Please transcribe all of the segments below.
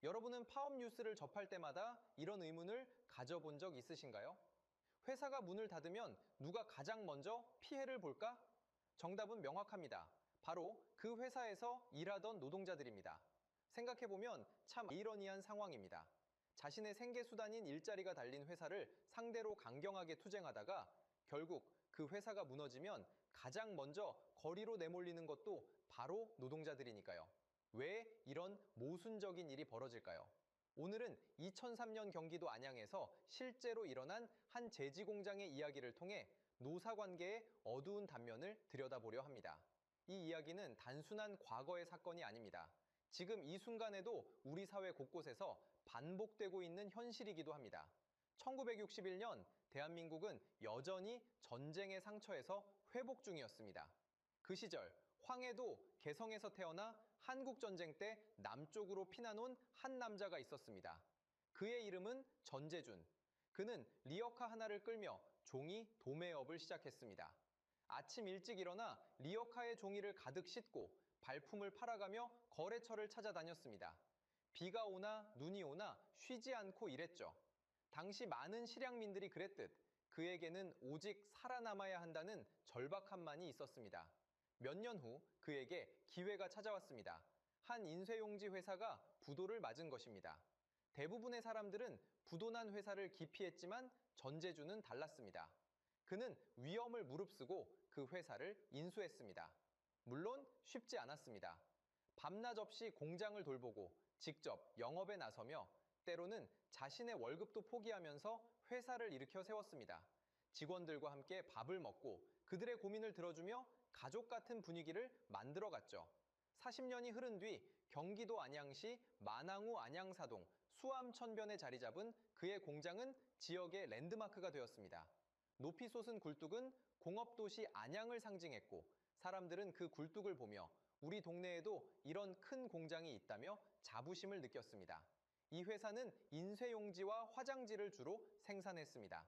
여러분은 파업 뉴스를 접할 때마다 이런 의문을 가져본 적 있으신가요? 회사가 문을 닫으면 누가 가장 먼저 피해를 볼까? 정답은 명확합니다. 바로 그 회사에서 일하던 노동자들입니다. 생각해보면 참 아이러니한 상황입니다. 자신의 생계수단인 일자리가 달린 회사를 상대로 강경하게 투쟁하다가 결국 그 회사가 무너지면 가장 먼저 거리로 내몰리는 것도 바로 노동자들이니까요. 왜 이런 모순적인 일이 벌어질까요? 오늘은 2003년 경기도 안양에서 실제로 일어난 한 제지 공장의 이야기를 통해 노사관계의 어두운 단면을 들여다보려 합니다. 이 이야기는 단순한 과거의 사건이 아닙니다. 지금 이 순간에도 우리 사회 곳곳에서 반복되고 있는 현실이기도 합니다. 1961년 대한민국은 여전히 전쟁의 상처에서 회복 중이었습니다. 그 시절 황해도 개성에서 태어나 한국전쟁 때 남쪽으로 피난온 한 남자가 있었습니다. 그의 이름은 전재준. 그는 리어카 하나를 끌며 종이 도매업을 시작했습니다. 아침 일찍 일어나 리어카의 종이를 가득 싣고 발품을 팔아가며 거래처를 찾아다녔습니다. 비가 오나 눈이 오나 쉬지 않고 일했죠. 당시 많은 실향민들이 그랬듯 그에게는 오직 살아남아야 한다는 절박함만이 있었습니다. 몇 년 후 그에게 기회가 찾아왔습니다. 한 인쇄용지 회사가 부도를 맞은 것입니다. 대부분의 사람들은 부도난 회사를 기피했지만 전재준은 달랐습니다. 그는 위험을 무릅쓰고 그 회사를 인수했습니다. 물론 쉽지 않았습니다. 밤낮 없이 공장을 돌보고 직접 영업에 나서며 때로는 자신의 월급도 포기하면서 회사를 일으켜 세웠습니다. 직원들과 함께 밥을 먹고 그들의 고민을 들어주며 가족 같은 분위기를 만들어갔죠. 40년이 흐른 뒤 경기도 안양시 만왕우 안양사동 수암천변에 자리 잡은 그의 공장은 지역의 랜드마크가 되었습니다. 높이 솟은 굴뚝은 공업도시 안양을 상징했고 사람들은 그 굴뚝을 보며 우리 동네에도 이런 큰 공장이 있다며 자부심을 느꼈습니다. 이 회사는 인쇄용지와 화장지를 주로 생산했습니다.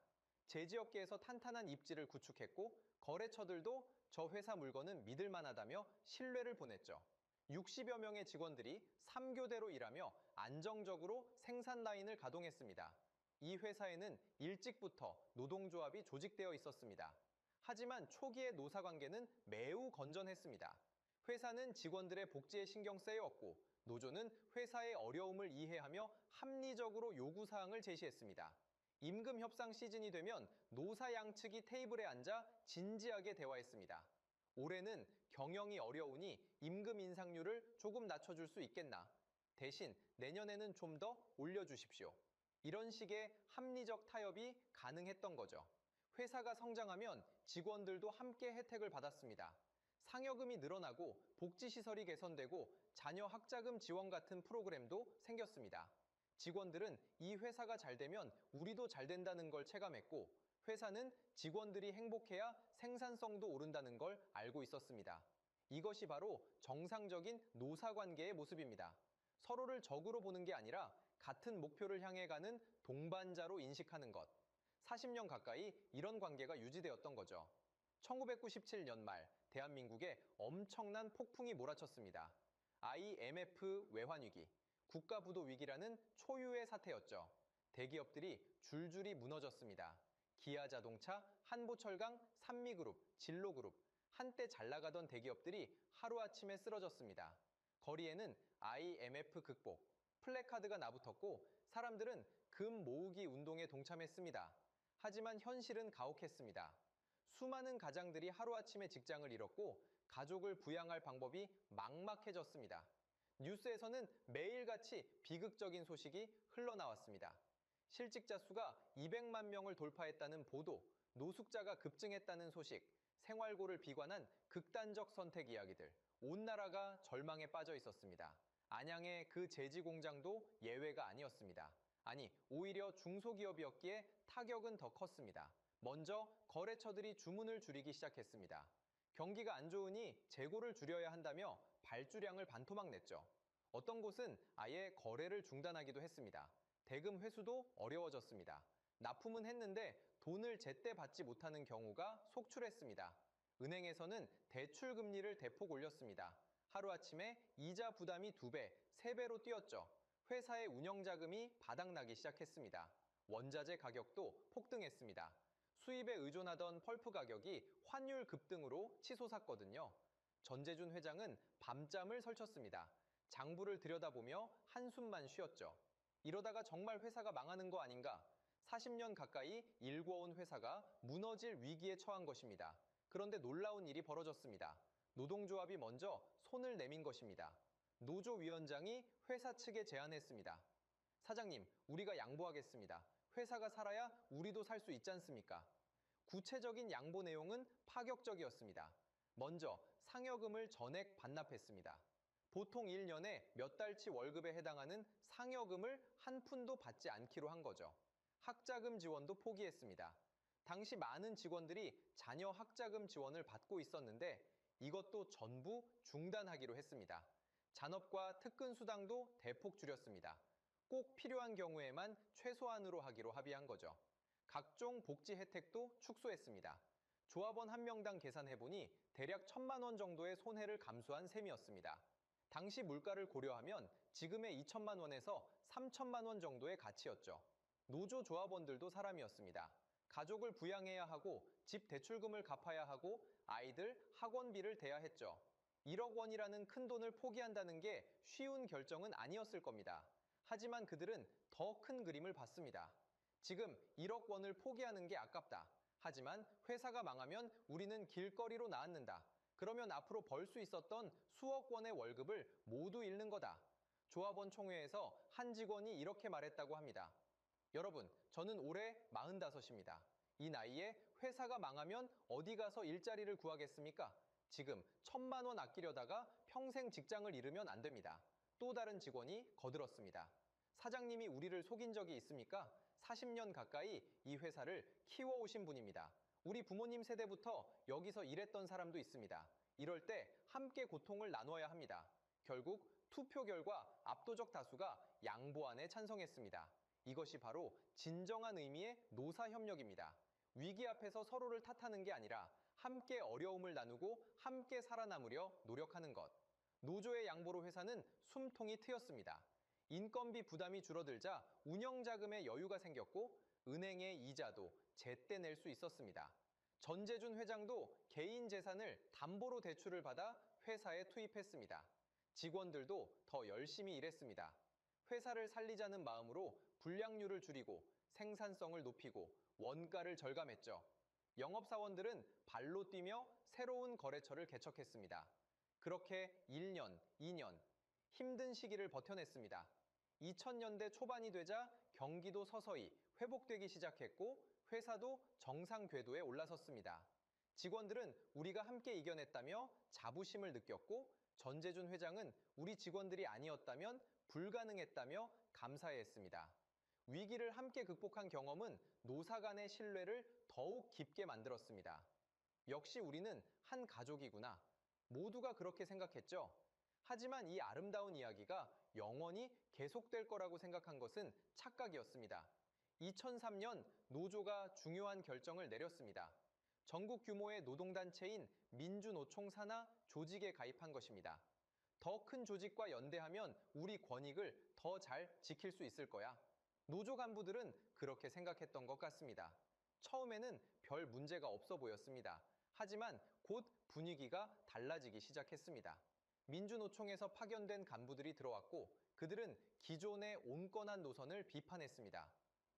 제지업계에서 탄탄한 입지를 구축했고 거래처들도 저 회사 물건은 믿을 만하다며 신뢰를 보냈죠. 60여 명의 직원들이 3교대로 일하며 안정적으로 생산 라인을 가동했습니다. 이 회사에는 일찍부터 노동조합이 조직되어 있었습니다. 하지만 초기의 노사관계는 매우 건전했습니다. 회사는 직원들의 복지에 신경 쓰였고 노조는 회사의 어려움을 이해하며 합리적으로 요구사항을 제시했습니다. 임금 협상 시즌이 되면 노사 양측이 테이블에 앉아 진지하게 대화했습니다. 올해는 경영이 어려우니 임금 인상률을 조금 낮춰줄 수 있겠나? 대신 내년에는 좀 더 올려주십시오. 이런 식의 합리적 타협이 가능했던 거죠. 회사가 성장하면 직원들도 함께 혜택을 받았습니다. 상여금이 늘어나고 복지시설이 개선되고 자녀 학자금 지원 같은 프로그램도 생겼습니다. 직원들은 이 회사가 잘 되면 우리도 잘 된다는 걸 체감했고 회사는 직원들이 행복해야 생산성도 오른다는 걸 알고 있었습니다. 이것이 바로 정상적인 노사관계의 모습입니다. 서로를 적으로 보는 게 아니라 같은 목표를 향해 가는 동반자로 인식하는 것. 40년 가까이 이런 관계가 유지되었던 거죠. 1997년 말 대한민국에 엄청난 폭풍이 몰아쳤습니다. IMF 외환위기, 국가부도 위기라는 초유의 사태였죠. 대기업들이 줄줄이 무너졌습니다. 기아자동차, 한보철강, 산미그룹, 진로그룹, 한때 잘 나가던 대기업들이 하루아침에 쓰러졌습니다. 거리에는 IMF 극복, 플래카드가 나붙었고 사람들은 금 모으기 운동에 동참했습니다. 하지만 현실은 가혹했습니다. 수많은 가장들이 하루아침에 직장을 잃었고 가족을 부양할 방법이 막막해졌습니다. 뉴스에서는 매일같이 비극적인 소식이 흘러나왔습니다. 실직자 수가 200만 명을 돌파했다는 보도, 노숙자가 급증했다는 소식, 생활고를 비관한 극단적 선택 이야기들, 온 나라가 절망에 빠져 있었습니다. 안양의 그 제지 공장도 예외가 아니었습니다. 아니, 오히려 중소기업이었기에 타격은 더 컸습니다. 먼저 거래처들이 주문을 줄이기 시작했습니다. 경기가 안 좋으니 재고를 줄여야 한다며 발주량을 반토막 냈죠. 어떤 곳은 아예 거래를 중단하기도 했습니다. 대금 회수도 어려워졌습니다. 납품은 했는데 돈을 제때 받지 못하는 경우가 속출했습니다. 은행에서는 대출 금리를 대폭 올렸습니다. 하루아침에 이자 부담이 2배, 3배로 뛰었죠. 회사의 운영자금이 바닥나기 시작했습니다. 원자재 가격도 폭등했습니다. 수입에 의존하던 펄프 가격이 환율 급등으로 치솟았거든요. 전재준 회장은 밤잠을 설쳤습니다. 장부를 들여다보며 한숨만 쉬었죠. 이러다가 정말 회사가 망하는 거 아닌가? 40년 가까이 일궈온 회사가 무너질 위기에 처한 것입니다. 그런데 놀라운 일이 벌어졌습니다. 노동조합이 먼저 손을 내민 것입니다. 노조위원장이 회사 측에 제안했습니다. 사장님, 우리가 양보하겠습니다. 회사가 살아야 우리도 살 수 있지 않습니까? 구체적인 양보 내용은 파격적이었습니다. 먼저 상여금을 전액 반납했습니다. 보통 1년에 몇 달치 월급에 해당하는 상여금을 한 푼도 받지 않기로 한 거죠. 학자금 지원도 포기했습니다. 당시 많은 직원들이 자녀 학자금 지원을 받고 있었는데 이것도 전부 중단하기로 했습니다. 잔업과 특근 수당도 대폭 줄였습니다. 꼭 필요한 경우에만 최소한으로 하기로 합의한 거죠. 각종 복지 혜택도 축소했습니다. 조합원 한 명당 계산해보니 대략 1,000만 원 정도의 손해를 감수한 셈이었습니다. 당시 물가를 고려하면 지금의 2천만 원에서 3천만 원 정도의 가치였죠. 노조 조합원들도 사람이었습니다. 가족을 부양해야 하고 집 대출금을 갚아야 하고 아이들 학원비를 대야 했죠. 1억 원이라는 큰 돈을 포기한다는 게 쉬운 결정은 아니었을 겁니다. 하지만 그들은 더 큰 그림을 봤습니다. 지금 1억 원을 포기하는 게 아깝다. 하지만 회사가 망하면 우리는 길거리로 나앉는다. 그러면 앞으로 벌 수 있었던 수억 원의 월급을 모두 잃는 거다. 조합원 총회에서 한 직원이 이렇게 말했다고 합니다. 여러분, 저는 올해 45입니다. 이 나이에 회사가 망하면 어디 가서 일자리를 구하겠습니까? 지금 1,000만 원 아끼려다가 평생 직장을 잃으면 안 됩니다. 또 다른 직원이 거들었습니다. 사장님이 우리를 속인 적이 있습니까? 40년 가까이 이 회사를 키워오신 분입니다. 우리 부모님 세대부터 여기서 일했던 사람도 있습니다. 이럴 때 함께 고통을 나눠야 합니다. 결국 투표 결과 압도적 다수가 양보안에 찬성했습니다. 이것이 바로 진정한 의미의 노사협력입니다. 위기 앞에서 서로를 탓하는 게 아니라 함께 어려움을 나누고 함께 살아남으려 노력하는 것. 노조의 양보로 회사는 숨통이 트였습니다. 인건비 부담이 줄어들자 운영자금에 여유가 생겼고 은행의 이자도 제때 낼 수 있었습니다. 전재준 회장도 개인 재산을 담보로 대출을 받아 회사에 투입했습니다. 직원들도 더 열심히 일했습니다. 회사를 살리자는 마음으로 불량률을 줄이고 생산성을 높이고 원가를 절감했죠. 영업사원들은 발로 뛰며 새로운 거래처를 개척했습니다. 그렇게 1년, 2년 힘든 시기를 버텨냈습니다. 2000년대 초반이 되자 경기도 서서히 회복되기 시작했고 회사도 정상 궤도에 올라섰습니다. 직원들은 우리가 함께 이겨냈다며 자부심을 느꼈고 전재준 회장은 우리 직원들이 아니었다면 불가능했다며 감사해했습니다. 위기를 함께 극복한 경험은 노사 간의 신뢰를 더욱 깊게 만들었습니다. 역시 우리는 한 가족이구나. 모두가 그렇게 생각했죠. 하지만 이 아름다운 이야기가 영원히 계속될 거라고 생각한 것은 착각이었습니다. 2003년 노조가 중요한 결정을 내렸습니다. 전국 규모의 노동단체인 민주노총 산하 조직에 가입한 것입니다. 더 큰 조직과 연대하면 우리 권익을 더 잘 지킬 수 있을 거야. 노조 간부들은 그렇게 생각했던 것 같습니다. 처음에는 별 문제가 없어 보였습니다. 하지만 곧 분위기가 달라지기 시작했습니다. 민주노총에서 파견된 간부들이 들어왔고 그들은 기존의 온건한 노선을 비판했습니다.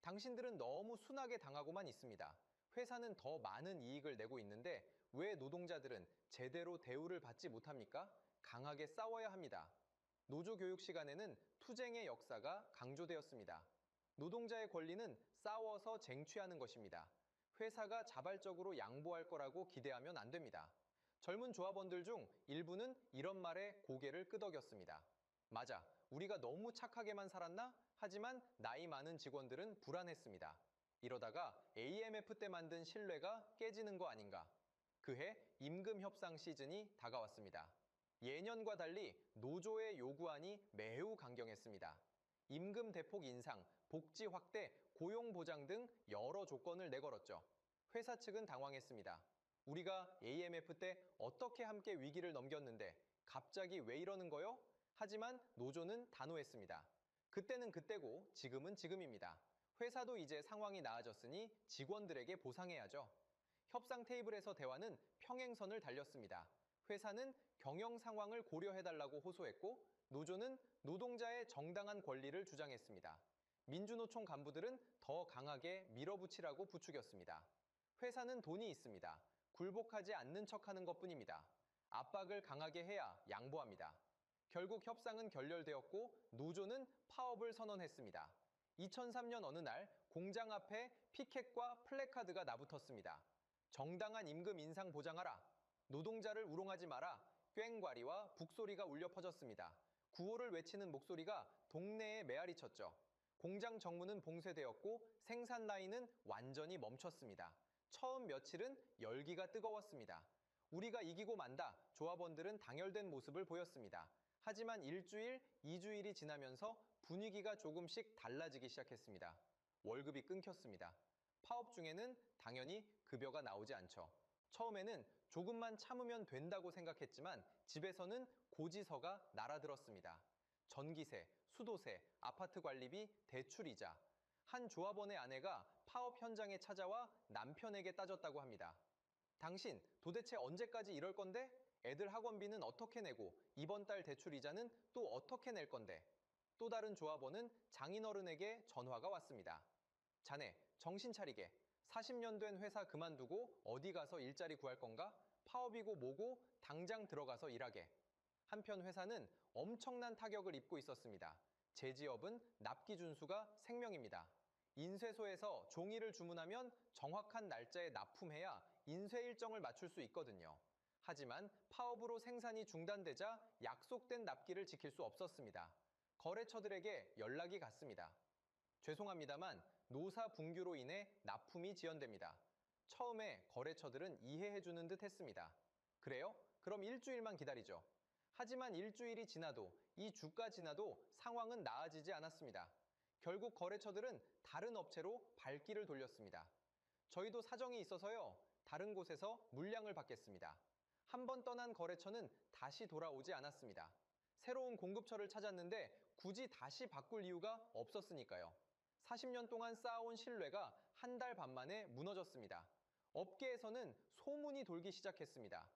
당신들은 너무 순하게 당하고만 있습니다. 회사는 더 많은 이익을 내고 있는데 왜 노동자들은 제대로 대우를 받지 못합니까? 강하게 싸워야 합니다. 노조 교육 시간에는 투쟁의 역사가 강조되었습니다. 노동자의 권리는 싸워서 쟁취하는 것입니다. 회사가 자발적으로 양보할 거라고 기대하면 안 됩니다. 젊은 조합원들 중 일부는 이런 말에 고개를 끄덕였습니다. 맞아, 우리가 너무 착하게만 살았나? 하지만 나이 많은 직원들은 불안했습니다. 이러다가 AMF 때 만든 신뢰가 깨지는 거 아닌가? 그해 임금 협상 시즌이 다가왔습니다. 예년과 달리 노조의 요구안이 매우 강경했습니다. 임금 대폭 인상, 복지 확대, 고용 보장 등 여러 조건을 내걸었죠. 회사 측은 당황했습니다. 우리가 AMF 때 어떻게 함께 위기를 넘겼는데 갑자기 왜 이러는 거요? 하지만 노조는 단호했습니다. 그때는 그때고 지금은 지금입니다. 회사도 이제 상황이 나아졌으니 직원들에게 보상해야죠. 협상 테이블에서 대화는 평행선을 달렸습니다. 회사는 경영 상황을 고려해달라고 호소했고, 노조는 노동자의 정당한 권리를 주장했습니다. 민주노총 간부들은 더 강하게 밀어붙이라고 부추겼습니다. 회사는 돈이 있습니다. 굴복하지 않는 척하는 것뿐입니다. 압박을 강하게 해야 양보합니다. 결국 협상은 결렬되었고 노조는 파업을 선언했습니다. 2003년 어느 날 공장 앞에 피켓과 플래카드가 나붙었습니다. 정당한 임금 인상 보장하라. 노동자를 우롱하지 마라. 꽹과리와 북소리가 울려 퍼졌습니다. 구호를 외치는 목소리가 동네에 메아리 쳤죠. 공장 정문은 봉쇄되었고 생산 라인은 완전히 멈췄습니다. 처음 며칠은 열기가 뜨거웠습니다. 우리가 이기고 만다. 조합원들은 당열된 모습을 보였습니다. 하지만 일주일, 2주일이 지나면서 분위기가 조금씩 달라지기 시작했습니다. 월급이 끊겼습니다. 파업 중에는 당연히 급여가 나오지 않죠. 처음에는 조금만 참으면 된다고 생각했지만 집에서는 고지서가 날아들었습니다. 전기세, 수도세, 아파트 관리비, 대출이자. 한 조합원의 아내가 파업 현장에 찾아와 남편에게 따졌다고 합니다. 당신 도대체 언제까지 이럴 건데? 애들 학원비는 어떻게 내고 이번 달 대출 이자는 또 어떻게 낼 건데? 또 다른 조합원은 장인어른에게 전화가 왔습니다. 자네, 정신 차리게. 40년 된 회사 그만두고 어디 가서 일자리 구할 건가? 파업이고 뭐고 당장 들어가서 일하게. 한편 회사는 엄청난 타격을 입고 있었습니다. 제지업은 납기 준수가 생명입니다. 인쇄소에서 종이를 주문하면 정확한 날짜에 납품해야 인쇄 일정을 맞출 수 있거든요. 하지만 파업으로 생산이 중단되자 약속된 납기를 지킬 수 없었습니다. 거래처들에게 연락이 갔습니다. 죄송합니다만 노사 분규로 인해 납품이 지연됩니다. 처음에 거래처들은 이해해주는 듯 했습니다. 그래요? 그럼 일주일만 기다리죠. 하지만 일주일이 지나도 이 주가 지나도 상황은 나아지지 않았습니다. 결국 거래처들은 다른 업체로 발길을 돌렸습니다. 저희도 사정이 있어서요. 다른 곳에서 물량을 받겠습니다. 한 번 떠난 거래처는 다시 돌아오지 않았습니다. 새로운 공급처를 찾았는데 굳이 다시 바꿀 이유가 없었으니까요. 40년 동안 쌓아온 신뢰가 한 달 반 만에 무너졌습니다. 업계에서는 소문이 돌기 시작했습니다.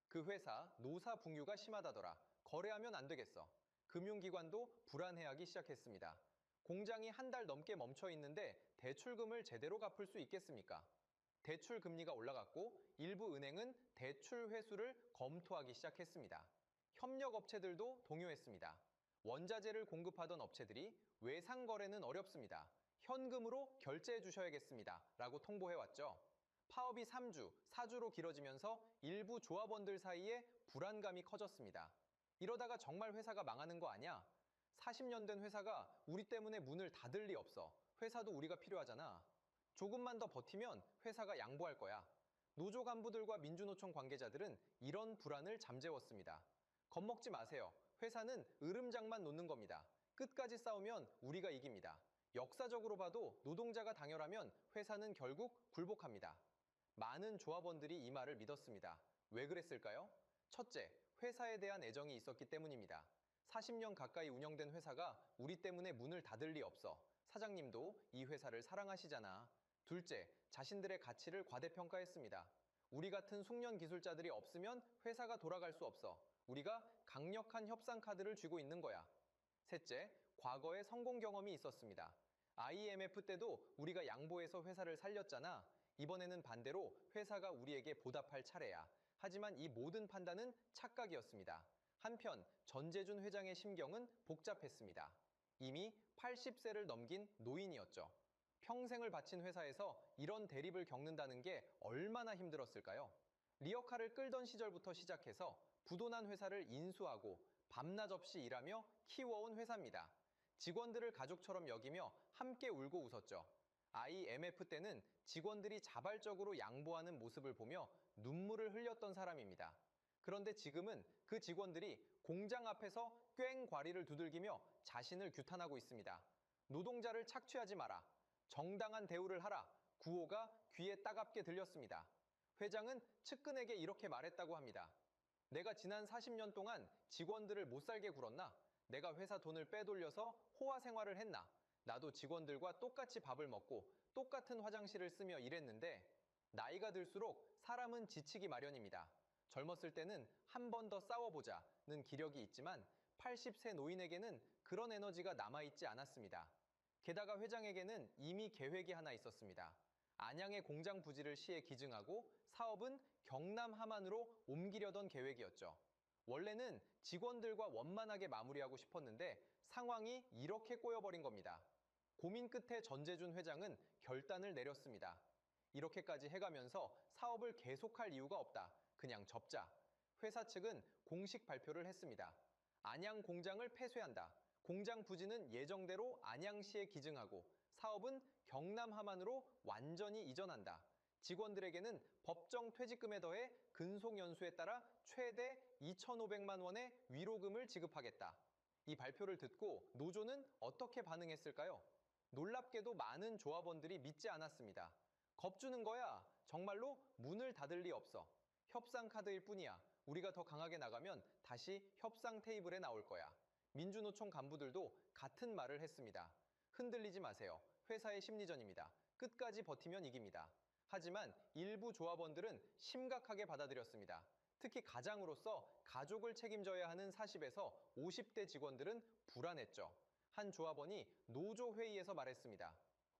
그 회사 노사 분규가 심하다더라. 거래하면 안 되겠어. 금융기관도 불안해하기 시작했습니다. 공장이 한 달 넘게 멈춰 있는데 대출금을 제대로 갚을 수 있겠습니까? 대출 금리가 올라갔고 일부 은행은 대출 회수를 검토하기 시작했습니다. 협력 업체들도 동요했습니다. 원자재를 공급하던 업체들이 외상 거래는 어렵습니다. 현금으로 결제해 주셔야겠습니다. 라고 통보해왔죠. 파업이 3주, 4주로 길어지면서 일부 조합원들 사이에 불안감이 커졌습니다. 이러다가 정말 회사가 망하는 거 아니야? 40년 된 회사가 우리 때문에 문을 닫을 리 없어. 회사도 우리가 필요하잖아. 조금만 더 버티면 회사가 양보할 거야. 노조 간부들과 민주노총 관계자들은 이런 불안을 잠재웠습니다. 겁먹지 마세요. 회사는 으름장만 놓는 겁니다. 끝까지 싸우면 우리가 이깁니다. 역사적으로 봐도 노동자가 당열하면 회사는 결국 굴복합니다. 많은 조합원들이 이 말을 믿었습니다. 왜 그랬을까요? 첫째, 회사에 대한 애정이 있었기 때문입니다. 40년 가까이 운영된 회사가 우리 때문에 문을 닫을 리 없어. 사장님도 이 회사를 사랑하시잖아. 둘째, 자신들의 가치를 과대평가했습니다. 우리 같은 숙련 기술자들이 없으면 회사가 돌아갈 수 없어. 우리가 강력한 협상 카드를 쥐고 있는 거야. 셋째, 과거에 성공 경험이 있었습니다. IMF 때도 우리가 양보해서 회사를 살렸잖아. 이번에는 반대로 회사가 우리에게 보답할 차례야. 하지만 이 모든 판단은 착각이었습니다. 한편 전재준 회장의 심경은 복잡했습니다. 이미 80세를 넘긴 노인이었죠. 평생을 바친 회사에서 이런 대립을 겪는다는 게 얼마나 힘들었을까요? 리어카를 끌던 시절부터 시작해서 부도난 회사를 인수하고 밤낮 없이 일하며 키워온 회사입니다. 직원들을 가족처럼 여기며 함께 울고 웃었죠. IMF 때는 직원들이 자발적으로 양보하는 모습을 보며 눈물을 흘렸던 사람입니다. 그런데 지금은 그 직원들이 공장 앞에서 꽹과리를 두들기며 자신을 규탄하고 있습니다. 노동자를 착취하지 마라. 정당한 대우를 하라. 구호가 귀에 따갑게 들렸습니다. 회장은 측근에게 이렇게 말했다고 합니다. 내가 지난 40년 동안 직원들을 못 살게 굴었나? 내가 회사 돈을 빼돌려서 호화 생활을 했나? 나도 직원들과 똑같이 밥을 먹고 똑같은 화장실을 쓰며 일했는데 나이가 들수록 사람은 지치기 마련입니다. 젊었을 때는 한 번 더 싸워보자는 기력이 있지만 80세 노인에게는 그런 에너지가 남아있지 않았습니다. 게다가 회장에게는 이미 계획이 하나 있었습니다. 안양의 공장 부지를 시에 기증하고 사업은 경남 함안으로 옮기려던 계획이었죠. 원래는 직원들과 원만하게 마무리하고 싶었는데 상황이 이렇게 꼬여버린 겁니다. 고민 끝에 전재준 회장은 결단을 내렸습니다. 이렇게까지 해가면서 사업을 계속할 이유가 없다. 그냥 접자. 회사 측은 공식 발표를 했습니다. 안양 공장을 폐쇄한다. 공장 부지는 예정대로 안양시에 기증하고 사업은 경남 함안으로 완전히 이전한다. 직원들에게는 법정 퇴직금에 더해 근속 연수에 따라 최대 2,500만 원의 위로금을 지급하겠다. 이 발표를 듣고 노조는 어떻게 반응했을까요? 놀랍게도 많은 조합원들이 믿지 않았습니다. 겁주는 거야. 정말로 문을 닫을 리 없어. 협상 카드일 뿐이야. 우리가 더 강하게 나가면 다시 협상 테이블에 나올 거야. 민주노총 간부들도 같은 말을 했습니다. 흔들리지 마세요. 회사의 심리전입니다. 끝까지 버티면 이깁니다. 하지만 일부 조합원들은 심각하게 받아들였습니다. 특히 가장으로서 가족을 책임져야 하는 40에서 50대 직원들은 불안했죠. 한 조합원이 노조 회의에서 말했습니다.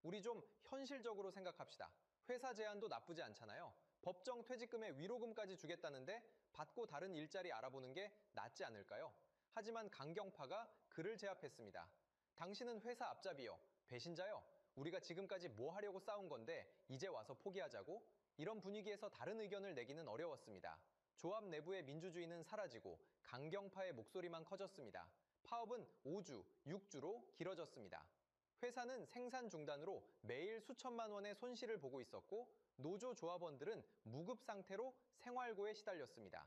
우리 좀 현실적으로 생각합시다. 회사 제안도 나쁘지 않잖아요. 법정 퇴직금에 위로금까지 주겠다는데 받고 다른 일자리 알아보는 게 낫지 않을까요? 하지만 강경파가 그를 제압했습니다. 당신은 회사 앞잡이요. 배신자요. 우리가 지금까지 뭐 하려고 싸운 건데 이제 와서 포기하자고? 이런 분위기에서 다른 의견을 내기는 어려웠습니다. 조합 내부의 민주주의는 사라지고 강경파의 목소리만 커졌습니다. 파업은 5주, 6주로 길어졌습니다. 회사는 생산 중단으로 매일 수천만 원의 손실을 보고 있었고 노조 조합원들은 무급 상태로 생활고에 시달렸습니다.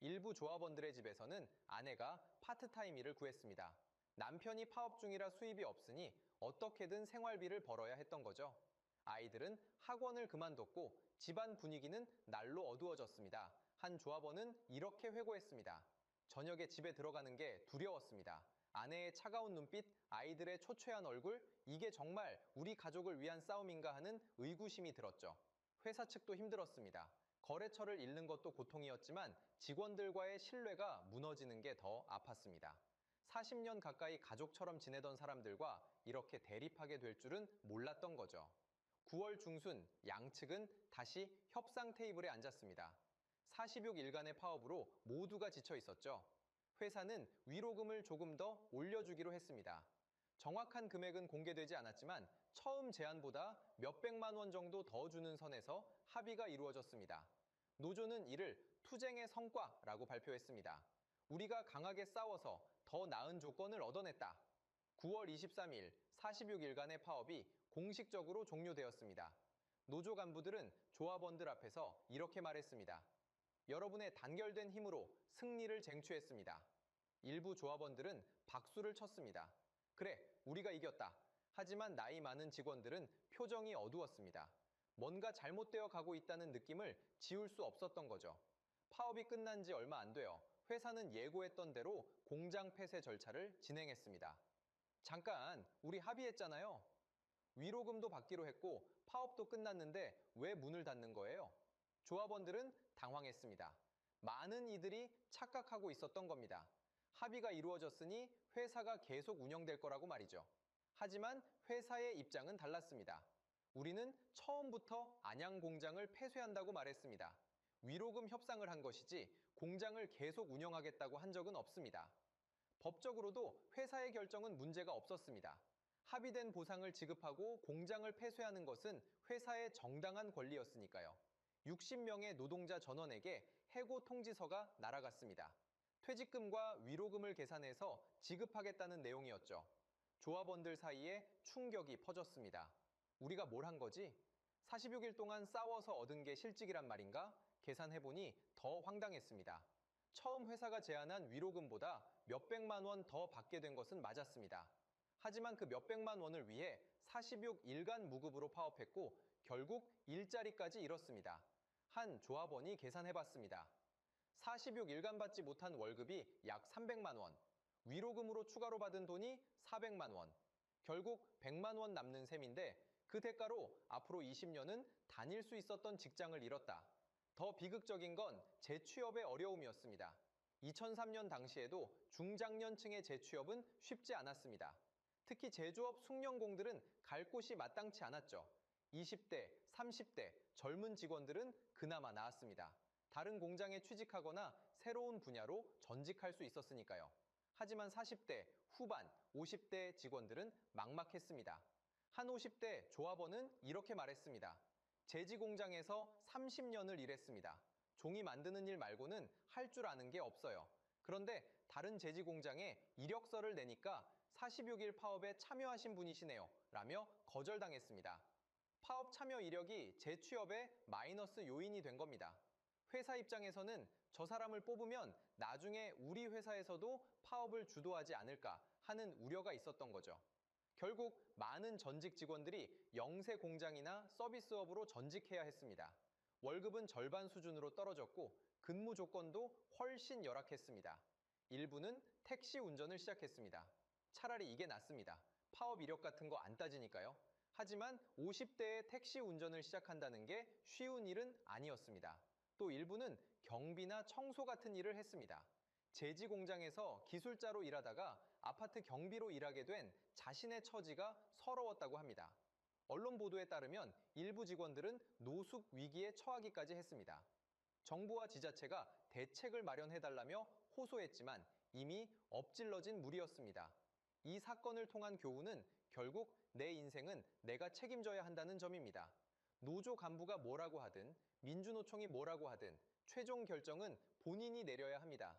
일부 조합원들의 집에서는 아내가 파트타임 일을 구했습니다. 남편이 파업 중이라 수입이 없으니 어떻게든 생활비를 벌어야 했던 거죠. 아이들은 학원을 그만뒀고 집안 분위기는 날로 어두워졌습니다. 한 조합원은 이렇게 회고했습니다. 저녁에 집에 들어가는 게 두려웠습니다. 아내의 차가운 눈빛, 아이들의 초췌한 얼굴, 이게 정말 우리 가족을 위한 싸움인가 하는 의구심이 들었죠. 회사 측도 힘들었습니다. 거래처를 잃는 것도 고통이었지만 직원들과의 신뢰가 무너지는 게 더 아팠습니다. 40년 가까이 가족처럼 지내던 사람들과 이렇게 대립하게 될 줄은 몰랐던 거죠. 9월 중순 양측은 다시 협상 테이블에 앉았습니다. 40여일간의 파업으로 모두가 지쳐 있었죠. 회사는 위로금을 조금 더 올려주기로 했습니다. 정확한 금액은 공개되지 않았지만 처음 제안보다 몇백만 원 정도 더 주는 선에서 합의가 이루어졌습니다. 노조는 이를 투쟁의 성과라고 발표했습니다. 우리가 강하게 싸워서 더 나은 조건을 얻어냈다. 9월 23일 40여일간의 파업이 공식적으로 종료되었습니다. 노조 간부들은 조합원들 앞에서 이렇게 말했습니다. 여러분의 단결된 힘으로 승리를 쟁취했습니다. 일부 조합원들은 박수를 쳤습니다. 그래, 우리가 이겼다. 하지만 나이 많은 직원들은 표정이 어두웠습니다. 뭔가 잘못되어 가고 있다는 느낌을 지울 수 없었던 거죠. 파업이 끝난 지 얼마 안 되어 회사는 예고했던 대로 공장 폐쇄 절차를 진행했습니다. 잠깐, 우리 합의했잖아요. 위로금도 받기로 했고 파업도 끝났는데 왜 문을 닫는 거예요? 조합원들은 당황했습니다. 많은 이들이 착각하고 있었던 겁니다. 합의가 이루어졌으니 회사가 계속 운영될 거라고 말이죠. 하지만 회사의 입장은 달랐습니다. 우리는 처음부터 안양 공장을 폐쇄한다고 말했습니다. 위로금 협상을 한 것이지 공장을 계속 운영하겠다고 한 적은 없습니다. 법적으로도 회사의 결정은 문제가 없었습니다. 합의된 보상을 지급하고 공장을 폐쇄하는 것은 회사의 정당한 권리였으니까요. 60명의 노동자 전원에게 해고 통지서가 날아갔습니다. 퇴직금과 위로금을 계산해서 지급하겠다는 내용이었죠. 조합원들 사이에 충격이 퍼졌습니다. 우리가 뭘 한 거지? 40여일 동안 싸워서 얻은 게 실직이란 말인가? 계산해보니 더 황당했습니다. 처음 회사가 제안한 위로금보다 몇백만 원 더 받게 된 것은 맞았습니다. 하지만 그 몇백만 원을 위해 40여일간 무급으로 파업했고 결국 일자리까지 잃었습니다. 한 조합원이 계산해봤습니다. 40여일간 받지 못한 월급이 약 300만 원, 위로금으로 추가로 받은 돈이 400만 원. 결국 100만 원 남는 셈인데 그 대가로 앞으로 20년은 다닐 수 있었던 직장을 잃었다. 더 비극적인 건 재취업의 어려움이었습니다. 2003년 당시에도 중장년층의 재취업은 쉽지 않았습니다. 특히 제조업 숙련공들은 갈 곳이 마땅치 않았죠. 20대, 30대 젊은 직원들은 그나마 나았습니다. 다른 공장에 취직하거나 새로운 분야로 전직할 수 있었으니까요. 하지만 40대, 후반, 50대 직원들은 막막했습니다. 한 50대 조합원은 이렇게 말했습니다. 제지 공장에서 30년을 일했습니다. 종이 만드는 일 말고는 할 줄 아는 게 없어요. 그런데 다른 제지 공장에 이력서를 내니까 46일 파업에 참여하신 분이시네요. 라며 거절당했습니다. 파업 참여 이력이 재취업의 마이너스 요인이 된 겁니다. 회사 입장에서는 저 사람을 뽑으면 나중에 우리 회사에서도 파업을 주도하지 않을까 하는 우려가 있었던 거죠. 결국 많은 전직 직원들이 영세 공장이나 서비스업으로 전직해야 했습니다. 월급은 절반 수준으로 떨어졌고 근무 조건도 훨씬 열악했습니다. 일부는 택시 운전을 시작했습니다. 차라리 이게 낫습니다. 파업 이력 같은 거 안 따지니까요. 하지만 50대에 택시 운전을 시작한다는 게 쉬운 일은 아니었습니다. 또 일부는 경비나 청소 같은 일을 했습니다. 제지 공장에서 기술자로 일하다가 아파트 경비로 일하게 된 자신의 처지가 서러웠다고 합니다. 언론 보도에 따르면 일부 직원들은 노숙 위기에 처하기까지 했습니다. 정부와 지자체가 대책을 마련해달라며 호소했지만 이미 엎질러진 물이었습니다. 이 사건을 통한 교훈은 결국 내 인생은 내가 책임져야 한다는 점입니다. 노조 간부가 뭐라고 하든 민주노총이 뭐라고 하든 최종 결정은 본인이 내려야 합니다.